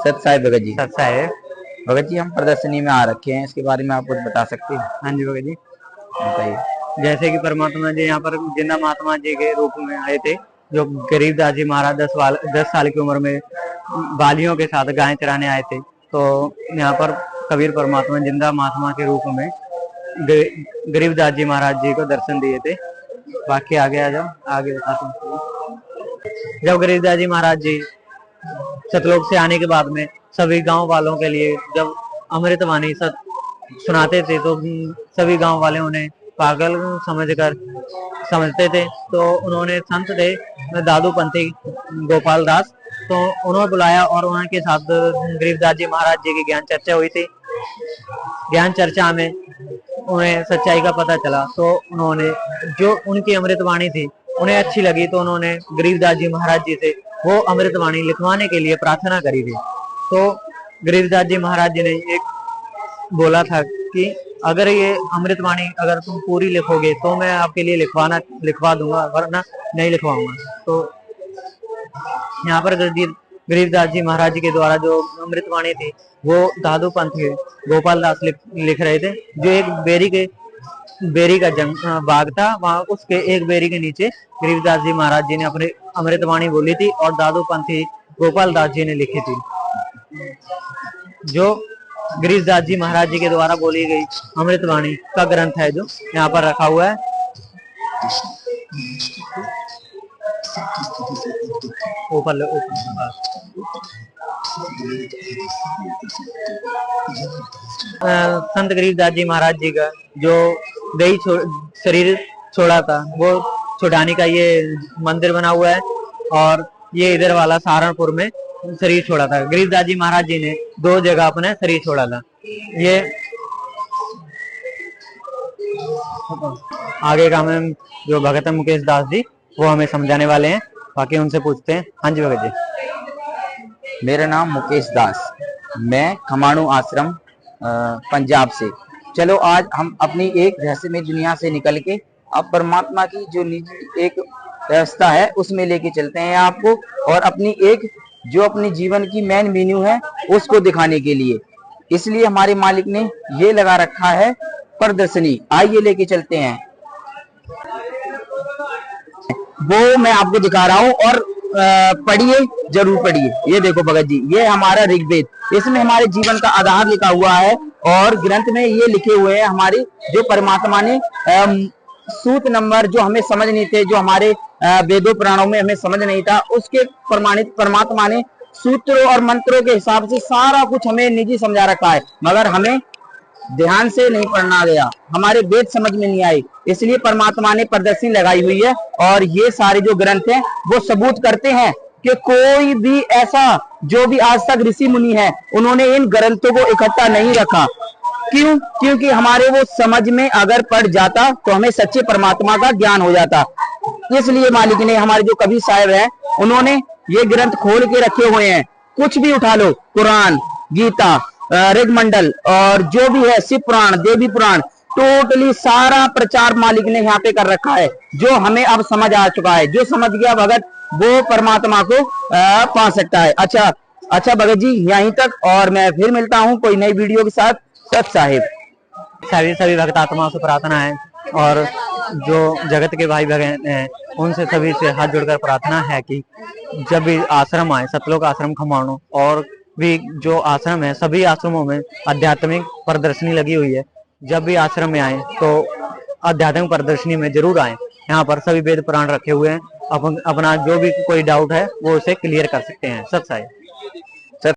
सत साहिब भगत जी। सत साहिब भगत जी, हम प्रदर्शनी में आ रखे हैं, इसके बारे में आप कुछ बता सकते हैं? हाँ जी भगत जी, बताइए। जैसे कि परमात्मा जी यहाँ पर जिंदा महात्मा जी के रूप में आए थे, जो गरीबदास जी महाराज 10 साल की उम्र में बालियों के साथ गायें चराने आए थे। तो यहाँ पर कबीर परमात्मा जिंदा महात्मा के रूप में गरीबदास जी महाराज जी को दर्शन दिए थे। बाकी आगे आ जाओ, आगे बताते हैं। जब गरीबदास जी महाराज जी सतलोक से आने के बाद में सभी गांव वालों के लिए जब अमृतवाणी सुनाते थे, तो सभी गांव वाले उन्हें पागल समझते थे। तो उन्होंने संत थे दादू पंथी गोपाल दास, तो उन्होंने बुलाया और उनके साथ गरीबदास जी महाराज जी की ज्ञान चर्चा हुई थी। ज्ञान चर्चा में उन्हें सच्चाई का पता चला, तो उन्होंने जो उनकी अमृतवाणी थी उन्हें अच्छी लगी, तो उन्होंने गरीबदास जी महाराज जी से वो अमृतवाणी लिखवाने के लिए प्रार्थना करी थी। तो गरीबदास जी महाराज जी ने एक बोला था कि अगर ये अमृतवाणी अगर तुम पूरी लिखोगे तो मैं आपके लिए लिखवा दूंगा, वरना नहीं लिखवाऊंगा। तो यहाँ पर गरीबदास जी महाराज जी के द्वारा जो अमृतवाणी थी वो दादू पंथ गोपाल दास लिख रहे थे। जो एक बेरी का बाग था, वहां उसके एक बेरी के नीचे गरीबदास जी महाराज जी ने अपनी अमृतवाणी बोली थी और दादू पंथी गोपाल दास जी ने लिखी थी। जो गरीबदास जी महाराज जी के द्वारा बोली गई अमृतवाणी का ग्रंथ है, जो यहाँ पर रखा हुआ है। ऊपर संत गरीबदास जी महाराज जी का जो शरीर छोड़ा था, वो छुड़ाने का ये मंदिर बना हुआ है। और ये इधर वाला सहारनपुर में शरीर छोड़ा था। गरीबदास जी महाराज जी ने 2 जगह अपने शरीर छोड़ा था। ये आगे का हमें जो भगत मुकेश दास जी वो हमें समझाने वाले हैं, बाकी उनसे पूछते हैं। हाँ जी भगत जी। मेरा नाम मुकेश दास, मैं खमाणु आश्रम पंजाब से। चलो आज हम अपनी एक रहस्यमय दुनिया से निकल के अब परमात्मा की जो निजी एक व्यवस्था है उसमें लेके चलते हैं आपको, और अपनी जीवन की मेन मीन्यू है उसको दिखाने के लिए। इसलिए हमारे मालिक ने ये लगा रखा है प्रदर्शनी। आइए लेके चलते हैं, वो मैं आपको दिखा रहा हूँ। और पढ़िए, जरूर पढ़िए। ये देखो भगत जी, ये हमारा ऋग्वेद, इसमें हमारे जीवन का आधार लिखा हुआ है। और ग्रंथ में ये लिखे हुए हैं हमारे जो परमात्मा ने सूत नंबर जो हमें समझ नहीं थे, जो हमारे वेदों पुराणों में हमें समझ नहीं था, उसके प्रमाणित परमात्मा ने सूत्रों और मंत्रों के हिसाब से सारा कुछ हमें निजी समझा रखा है। मगर हमें ध्यान से नहीं पढ़ना गया, हमारे वेद समझ में नहीं आए, इसलिए परमात्मा ने प्रदर्शनी लगाई हुई है। और ये सारे जो ग्रंथ हैं वो सबूत करते हैं कि कोई भी ऐसा जो भी आज तक ऋषि मुनि है उन्होंने इन ग्रंथों को इकट्ठा नहीं रखा। क्यों? क्योंकि हमारे वो समझ में अगर पड़ जाता तो हमें सच्चे परमात्मा का ज्ञान हो जाता। इसलिए मालिक ने, हमारे जो कबीर साहब हैं, उन्होंने ये ग्रंथ खोल के रखे हुए हैं। कुछ भी उठा लो, कुरान, गीता, ऋग्मंडल और जो भी है शिव पुराण, देवी पुराण, टोटली सारा प्रचार मालिक ने यहाँ पे कर रखा है, जो हमें अब समझ आ चुका है। जो समझ गया भगत वो परमात्मा को पा सकता है। अच्छा भगत जी, यहीं तक, और मैं फिर मिलता हूँ कोई नई वीडियो के साथ। सत साहिब। सभी भक्त आत्माओं से प्रार्थना है, और जो जगत के भाई बहन हैं उनसे सभी से हाथ जोड़कर प्रार्थना है कि जब भी आश्रम आए, सतलोक आश्रम खमाणु और भी जो आश्रम है, सभी आश्रमों में आध्यात्मिक प्रदर्शनी लगी हुई है। जब भी आश्रम में आए तो आध्यात्मिक प्रदर्शनी में जरूर आए। यहाँ पर सभी वेद पुराण रखे हुए हैं, अपना जो भी कोई डाउट है वो उसे क्लियर कर सकते हैं। सत साहिब।